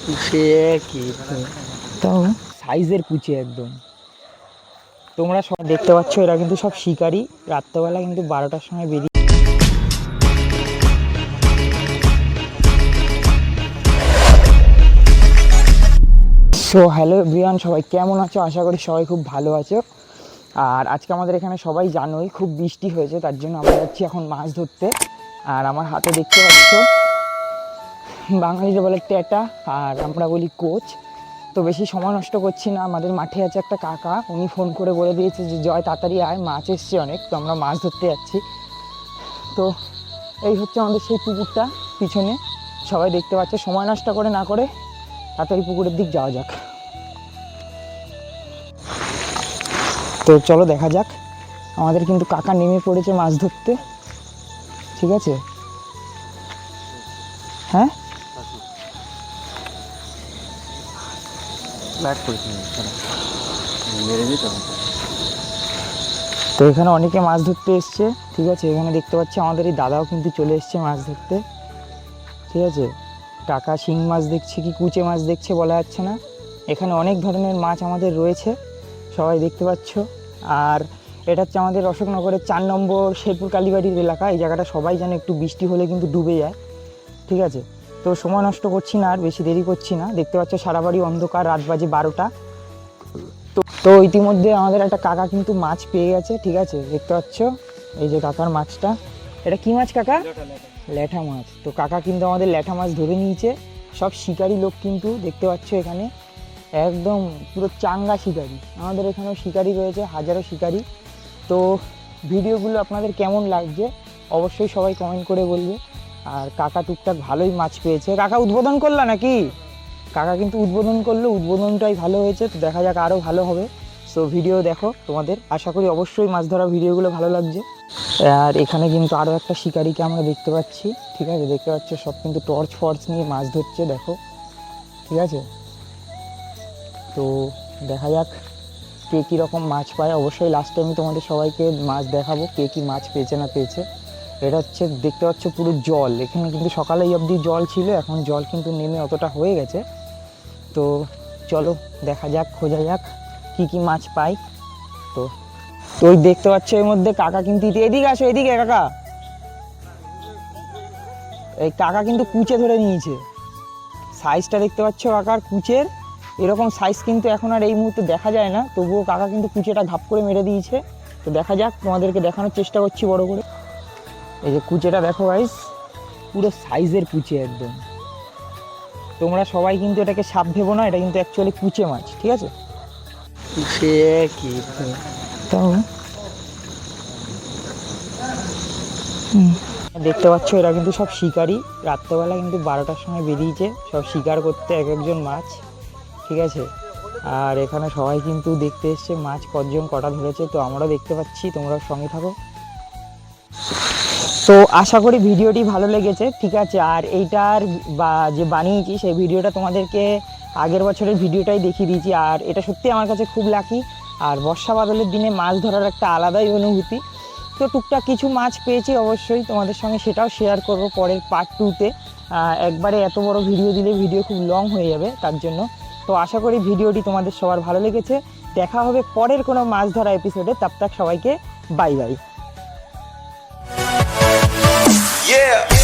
সে কি তাও সাইজের কুচি একদম। তোমরা সব দেখতে পাচ্ছ, এরা কিন্তু সব শিকারি। রাত্রেবেলা কিন্তু 12টার সময় বেরিয়ে সো হ্যালো এভরিওয়ান, সবাই কেমন আছো? আশা করি সবাই খুব ভালো আছো। আর আজকে আমাদের এখানে সবাই জানোই খুব বৃষ্টি হয়েছে, তার জন্য আমরা যাচ্ছি এখন মাছ ধরতে। আর আমার হাতে দেখতে পাচ্ছ, বাঙালিরা বলে ট্যাটা আর আমরা বলি কোচ। তো বেশি সময় নষ্ট করছি না, আমাদের মাঠে আছে একটা কাকা, উনি ফোন করে বলে দিয়েছে যে জয় তাড়াতাড়ি আয়, মাছ এসছে অনেক। তো আমরা মাছ ধরতে যাচ্ছি। তো এই হচ্ছে আমাদের সেই পুকুরটা পিছনে, সবাই দেখতে পাচ্ছে। সময় নষ্ট করে না করে তাড়াতাড়ি পুকুরের দিক যাওয়া যাক। তো চলো দেখা যাক। আমাদের কিন্তু কাকা নেমে পড়েছে মাছ ধরতে, ঠিক আছে? হ্যাঁ, তো এখানে অনেকে মাছ ধরতে এসছে, ঠিক আছে? এখানে দেখতে পাচ্ছি আমাদের এই দাদাও কিন্তু চলে এসছে মাছ ধরতে, ঠিক আছে? কাকা শিং মাছ দেখছে কি কুচে মাছ দেখছে বলা যাচ্ছে না। এখানে অনেক ধরনের মাছ আমাদের রয়েছে, সবাই দেখতে পাচ্ছ। আর এটা হচ্ছে আমাদের অশোকনগরের 4 নম্বর শেরপুর কালীবাড়ির এলাকা। এই জায়গাটা সবাই জানে একটু বৃষ্টি হলে কিন্তু ডুবে যায়, ঠিক আছে? তো সময় নষ্ট করছি না, আর বেশি দেরি করছি না। দেখতে পাচ্ছ সারা বাড়ি অন্ধকার, রাত বাজে 12টা। তো ইতিমধ্যে আমাদের একটা কাকা কিন্তু মাছ পেয়ে গেছে, ঠিক আছে? দেখতে পাচ্ছ এই যে কাকার মাছটা। এটা কি মাছ কাকা? ল্যাঠা মাছ। তো কাকা কিন্তু আমাদের ল্যাঠা মাছ ধরে নিয়েছে। সব শিকারি লোক কিন্তু দেখতে পাচ্ছ এখানে, একদম পুরো চাঙ্গা শিকারি। আমাদের এখানেও শিকারি রয়েছে, হাজারো শিকারি। তো ভিডিওগুলো আপনাদের কেমন লাগছে অবশ্যই সবাই কমেন্ট করে বলবে। আর কাকা টুকটাক ভালোই মাছ পেয়েছে। কাকা উদ্বোধন করলা নাকি? কাকা কিন্তু উদ্বোধন করলো, উদ্বোধনটাই ভালো হয়েছে। তো দেখা যাক আরও ভালো হবে। সো ভিডিও দেখো, তোমাদের আশা করি অবশ্যই মাছ ধরা ভিডিওগুলো ভালো লাগছে। আর এখানে কিন্তু আরও একটা শিকারিকে আমরা দেখতে পাচ্ছি, ঠিক আছে? দেখতে পাচ্ছ সব কিন্তু টর্চ ফর্চ নিয়ে মাছ ধরছে, দেখো, ঠিক আছে? তো দেখা যাক কে কীরকম মাছ পায়। অবশ্যই লাস্টে আমি তোমাদের সবাইকে মাছ দেখাবো, কে কী মাছ পেয়েছে না পেয়েছে। এটা হচ্ছে দেখতে পাচ্ছ পুরো জল। এখানে কিন্তু সকালে এই অবধি জল ছিল, এখন জল কিন্তু নেমে অতটা হয়ে গেছে। তো চলো দেখা যাক, খোঁজা যাক কী কী মাছ পাই। তো তো ওই দেখতে পাচ্ছ এর মধ্যে কাকা কিন্তু এদিকে আসো, এদিকে কাকা। এই কাকা কিন্তু কুচে ধরে নিয়েছে। সাইজটা দেখতে পাচ্ছ কাকার কুচের, এরকম সাইজ কিন্তু এখন আর এই মুহূর্তে দেখা যায় না। তবুও কাকা কিন্তু কুচেটা ঘাপ করে মেরে দিয়েছে। তো দেখা যাক, তোমাদেরকে দেখানোর চেষ্টা করছি বড় করে। এই যে কুচেটা দেখো গাইস, পুরো সাইজের কুচে একদম। তোমরা সবাই কিন্তু এটাকে সাপ ভেবো না, এটা কিন্তু অ্যাকচুয়ালি কুচে মাছ, ঠিক আছে? সে কি তাও দেখতে পাচ্ছ এরা কিন্তু সব শিকারি। রাত্রেবেলা কিন্তু 12টার সময় বেরিয়েছে সব শিকার করতে, এক একজন মাছ, ঠিক আছে? আর এখানে সবাই কিন্তু দেখতে এসছে মাছ কতজন কটা ধরেছে। তো আমরা দেখতে পাচ্ছি, তোমরা সঙ্গে থাকো। তো আশা করি ভিডিওটি ভালো লেগেছে, ঠিক আছে? আর এইটার যে বানিয়েছি সেই ভিডিওটা তোমাদেরকে আগের বছরের ভিডিওটাই দেখিয়ে দিয়েছি। আর এটা সত্যি আমার কাছে খুব লাকি। আর বর্ষা বাদলের দিনে মাছ ধরার একটা আলাদাই অনুভূতি। তো টুকটাক কিছু মাছ পেয়েছি, অবশ্যই তোমাদের সঙ্গে সেটাও শেয়ার করব পরের পার্ট 2-তে। একবারে এত বড় ভিডিও দিলে ভিডিও খুব লং হয়ে যাবে, তার জন্য। তো আশা করি ভিডিওটি তোমাদের সবার ভালো লেগেছে। দেখা হবে পরের কোনো মাছ ধরা এপিসোডে। তার সবাইকে বাই বাই। Yeah.